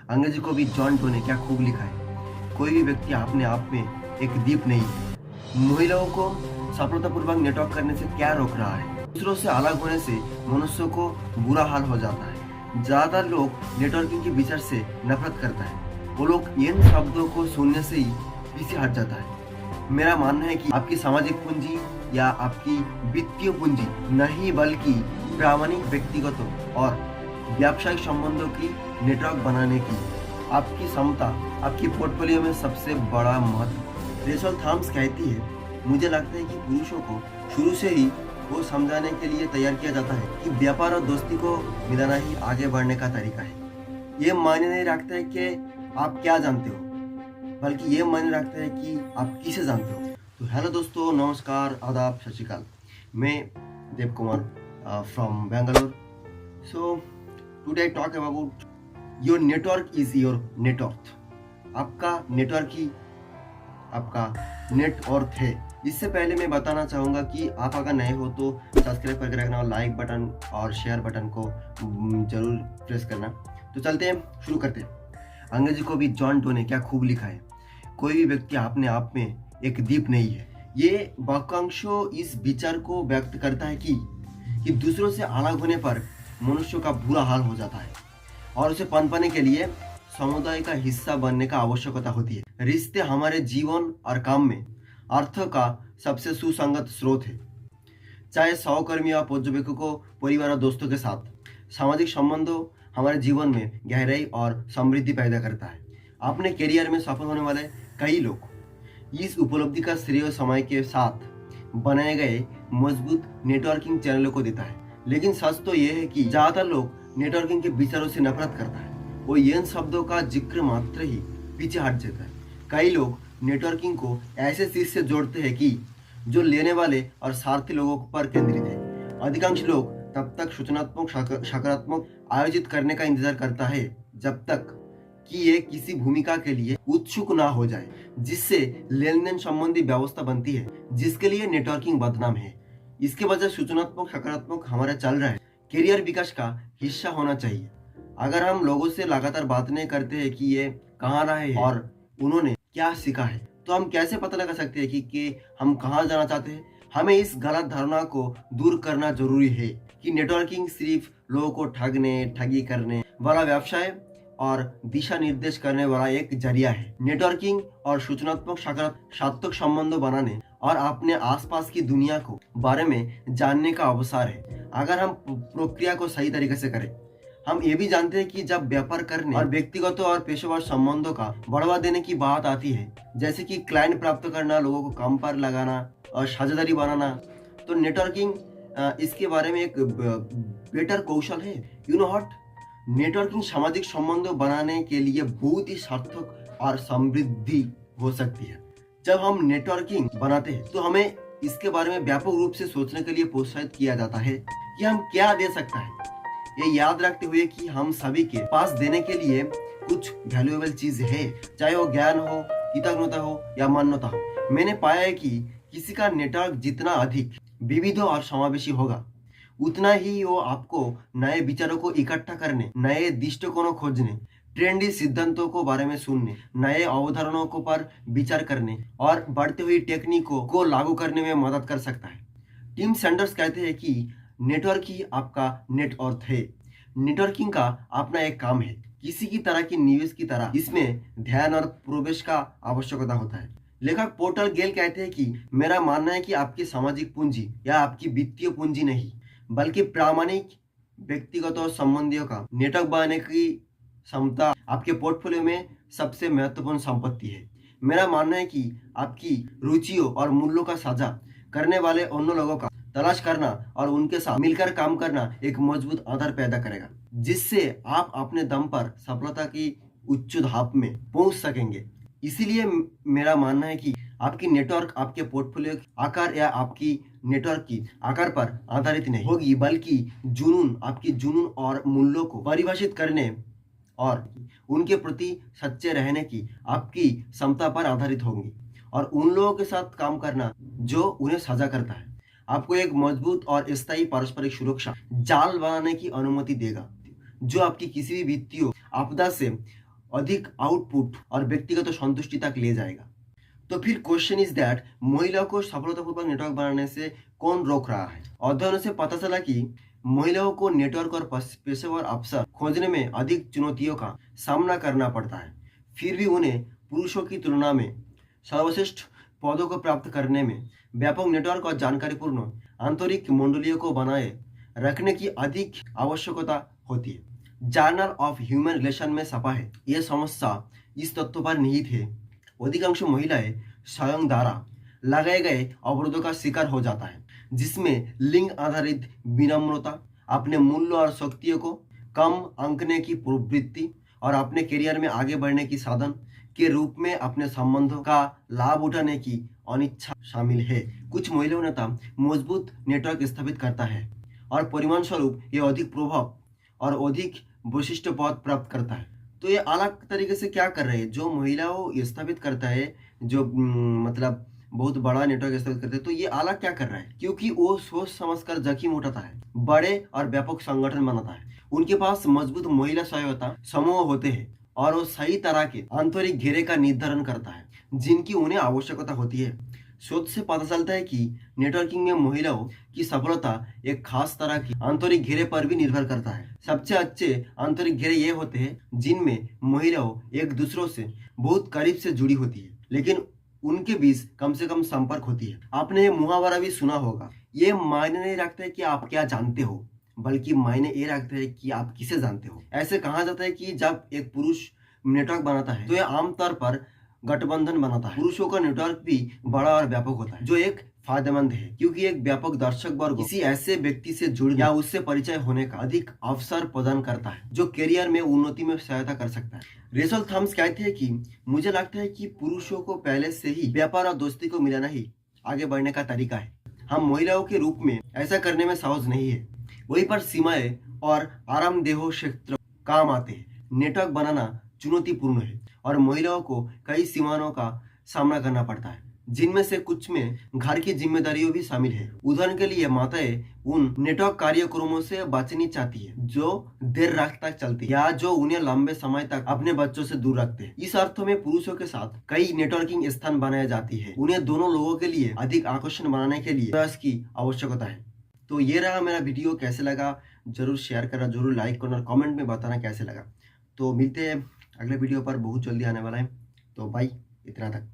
अंग्रेजी को भी जॉन डो ने क्या खूब लिखा है, कोई भी व्यक्ति अपने आप में एक दीप नहीं है। महिलाओं को सफलतापूर्वक नेटवर्क करने से क्या रोक रहा है? दूसरों से अलग होने से मनुष्य को बुरा हाल हो जाता है। ज्यादातर लोग नेटवर्किंग के विचार से नफरत करता है। वो लोग इन शब्दों को सुनने से ही पीछे हट जाता है। मेरा मानना है कि आपकी सामाजिक पूंजी या आपकी वित्तीय पूंजी नहीं, बल्कि प्रामाणिक व्यक्तिगत और व्यावसायिक संबंधों की नेटवर्क बनाने की आपकी क्षमता आपकी पोर्टफोलियो में सबसे बड़ा महत्व। रेचल थॉमस कहती है, मुझे लगता है कि पुरुषों को शुरू से ही वो समझाने के लिए तैयार किया जाता है कि व्यापार और दोस्ती को मिलाना ही आगे बढ़ने का तरीका है। ये मायने नहीं रखता है कि आप क्या जानते हो, बल्कि ये मायने रखता है कि आप किसे जानते हो। तो हेलो दोस्तों, नमस्कार, आदाब, सत श्री अकाल। मैं Dev Kumar from Bangalore. So today I talk about your network is your net worth. आपका नेटवर्क ही आपका नेटवर्थ है। इससे पहले मैं बताना चाहूँगा कि आप अगर नए हो तो सब्सक्राइब करके रखना और लाइक बटन और शेयर बटन को जरूर प्रेस करना। तो चलते हैं, शुरू करते हैं। अंग्रेजी को भी जॉन डो ने क्या खूब लिखा है, कोई भी व्यक्ति अपने आप में एक दीप नहीं है। ये वाक्यांशों इस विचार को व्यक्त करता है कि दूसरों से अलग होने पर मनुष्य का बुरा हाल हो जाता है और उसे पनपने के लिए समुदाय का हिस्सा बनने का आवश्यकता होती है। रिश्ते हमारे जीवन और काम में अर्थ का सबसे सुसंगत स्रोत है। चाहे सहकर्मी या पर्यवेक्षकों, परिवार और दोस्तों के साथ, सामाजिक संबंधों हमारे जीवन में गहराई और समृद्धि पैदा करता है। अपने करियर में सफल होने वाले कई लोग इस उपलब्धि का श्रेय समय के साथ बनाए गए मजबूत नेटवर्किंग चैनलों को देता है। लेकिन सच तो यह है कि ज्यादातर लोग नेटवर्किंग के विचारों से नफरत करता है। वो इन शब्दों का जिक्र मात्र ही पीछे हट जाता है। कई लोग नेटवर्किंग को ऐसे चीज से जोड़ते हैं कि जो लेने वाले और स्वार्थी लोगों पर केंद्रित है। अधिकांश लोग तब तक सूचनात्मक सकारात्मक आयोजित करने का इंतजार करता है जब तक कि ये किसी भूमिका के लिए उत्सुक ना हो जाए, जिससे लेन देन संबंधी व्यवस्था बनती है, जिसके लिए नेटवर्किंग बदनाम है। इसके वजह सूचनात्मक सकारात्मक हमारा चल रहा है करियर विकास का हिस्सा होना चाहिए। अगर हम लोगों से लगातार बात नहीं करते हैं कि ये कहाँ रहे हैं और उन्होंने क्या सीखा है, तो हम कैसे पता लगा सकते हैं कि हम कहाँ जाना चाहते हैं। हमें इस गलत धारणा को दूर करना जरूरी है कि नेटवर्किंग सिर्फ लोगों को ठगी करने वाला व्यवसाय और दिशा निर्देश करने वाला एक जरिया है। नेटवर्किंग और सूचनात्मक सकारात्मक संबंधों बनाने और अपने आसपास की दुनिया को बारे में जानने का अवसर है। अगर हम प्रक्रिया को सही तरीके से करें, हम ये भी जानते हैं कि जब व्यापार करने और व्यक्तिगत और पेशेवर संबंधों का बढ़ावा देने की बात आती है, जैसे कि क्लाइंट प्राप्त करना, लोगों को काम पर लगाना और साझेदारी बनाना, तो नेटवर्किंग इसके बारे में एक बेटर कौशल है। यू नो व्हाट, नेटवर्किंग सामाजिक संबंधों बनाने के लिए बहुत ही सार्थक और समृद्धि हो सकती है। जब हम नेटवर्किंग बनाते हैं तो हमें इसके बारे में व्यापक रूप से सोचने के लिए प्रोत्साहित किया जाता है कि हम क्या दे सकता है। ये याद रखते हुए कि हम सभी के पास देने के लिए कुछ वैल्यूएबल चीज है, चाहे वो ज्ञान हो, कृतज्ञता हो या मान्यता हो। मैंने पाया है कि किसी का नेटवर्क जितना अधिक विविध और समावेशी होगा, उतना ही वो आपको नए विचारों को इकट्ठा करने, नए दृष्टिकोणों खोजने, ट्रेंडी सिद्धांतों को बारे में सुनने, नए अवधारणाओं को पर विचार करने और बढ़ती हुई टेक्निकों को लागू करने में मदद कर सकता है। टिम सैंडर्स कहते हैं कि नेटवर्क ही आपका नेटवर्थ है। नेटवर्किंग का अपना एक काम है, किसी की तरह की निवेश की तरह इसमें ध्यान और प्रवेश का आवश्यकता होता है। लेखक पोर्टर गेल कहते हैं कि मेरा मानना है कि आपकी सामाजिक पूंजी या आपकी वित्तीय पूंजी नहीं, बल्कि प्रामाणिक व्यक्तिगत और संबंधियों का नेटवर्क बनाने की क्षमता आपके पोर्टफोलियो में सबसे महत्वपूर्ण संपत्ति है। मेरा मानना है कि आपकी रुचियों और मूल्यों का साझा करने वाले अन्य लोगों का तलाश करना और उनके साथ मिलकर काम करना एक मजबूत आधार पैदा करेगा, जिससे आप अपने दम पर सफलता की उच्च धाप में पहुंच सकेंगे। इसीलिए मेरा मानना है कि आपकी नेटवर्क आपके पोर्टफोलियो आकार या आपकी नेटवर्क की आकार पर आधारित नहीं होगी, बल्कि आपकी जुनून और मूल्यों को परिभाषित करने और उनके प्रति सच्चे रहने की आपकी क्षमता पर आधारित होंगी, और उन लोगों के साथ काम करना जो उन्हें साझा करता है आपको एक मजबूत और स्थायी पारस्परिक सुरक्षा जाल बनाने की अनुमति देगा, जो आपकी किसी भी वित्तीय आपदा से अधिक आउटपुट और व्यक्तिगत संतुष्टि तक ले जाएगा। तो फिर क्वेश्चन इज दैट महिलाओं को सफलतापूर्वक नेटवर्क बनाने से कौन रोक रहा है? अध्ययनों से पता चला कि महिलाओं को नेटवर्क और पेशेवर अवसर खोजने में अधिक चुनौतियों का सामना करना पड़ता है। फिर भी उन्हें पुरुषों की तुलना में सर्वश्रेष्ठ पदों को प्राप्त करने में व्यापक नेटवर्क और जानकारीपूर्ण आंतरिक मंडलियों को बनाए रखने की अधिक आवश्यकता होती है। जर्नल ऑफ ह्यूमन रिलेशन में छपा है। यह समस्या इस तत्व पर निहित है, अधिकांश महिलाएं स्वयं द्वारा लगाए गए अवरोधों का शिकार हो जाता है, जिसमें लिंग आधारित विनम्रता, अपने मूल्य और शक्तियों को कम आंकने की प्रवृत्ति और अपने करियर में आगे बढ़ने की साधन के रूप में अपने संबंधों का लाभ उठाने की अनिच्छा शामिल है। कुछ महिलाओं नेता मजबूत नेटवर्क स्थापित करता है और परिणाम स्वरूप यह अधिक प्रभाव और अधिक विशिष्ट पद प्राप्त करता है। तो ये अलग तरीके से क्या कर रहे हैं, जो महिलाओं स्थापित करता है, जो मतलब बहुत बड़ा नेटवर्क स्थापित करते हैं, तो ये अलग क्या कर रहा है, क्योंकि वो सोच समझकर जोखिम उठाता है, बड़े और व्यापक संगठन बनाता है। उनके पास मजबूत महिला सहायता समूह होते हैं और वो सही तरह के आंतरिक घेरे का निर्धारण करता है जिनकी उन्हें आवश्यकता होती है। शोध से पता चलता है कि नेटवर्किंग में महिलाओं की सफलता एक खास तरह की आंतरिक घेरे पर भी निर्भर करता है। सबसे अच्छे आंतरिक घेरे ये होते हैं जिनमें महिलाओं एक दूसरों से बहुत करीब से जुड़ी होती है, लेकिन उनके बीच कम से कम संपर्क होती है। आपने ये मुहावरा भी सुना होगा, ये मायने नहीं रखता है कि आप क्या जानते हो, बल्कि मायने ये रखते हैं कि आप किसे जानते हो। ऐसे कहा जाता है कि जब एक पुरुष नेटवर्क बनाता है तो यह आमतौर पर गठबंधन बनाता है। पुरुषों का नेटवर्क भी बड़ा और व्यापक होता है, जो एक फायदेमंद है, क्योंकि एक व्यापक दर्शक वर्ग किसी ऐसे व्यक्ति से जुड़ने या उससे परिचय होने का अधिक अवसर प्रदान करता है, जो करियर में उन्नति में सहायता कर सकता है। रेचल थॉमस कहते हैं कि मुझे लगता है कि पुरुषों को पहले से ही व्यापार और दोस्ती को मिलाना ही आगे बढ़ने का तरीका है। हम महिलाओं के रूप में ऐसा करने में सहज नहीं है। वहीं पर सीमाएं और आरामदेह क्षेत्र काम आते हैं। नेटवर्क बनाना चुनौतीपूर्ण है और महिलाओं को कई सीमाओं का सामना करना पड़ता है, जिनमें से कुछ में घर की जिम्मेदारियों भी शामिल है। उदाहरण के लिए माताएं उन नेटवर्क कार्यक्रमों से बचनी चाहती है जो देर रात तक चलती है या जो उन्हें लंबे समय तक अपने बच्चों से दूर रखते हैं। इस अर्थ में पुरुषों के साथ कई नेटवर्किंग स्थान बनाए जाती है। उन्हें दोनों लोगों के लिए अधिक आकर्षण बनाने के लिए प्रयास की आवश्यकता है। तो ये रहा मेरा वीडियो, कैसे लगा जरूर शेयर करना, जरूर लाइक करना और कमेंट में बताना कैसे लगा। तो मिलते हैं अगले वीडियो पर, बहुत जल्दी आने वाला है। तो बाय, इतना तक।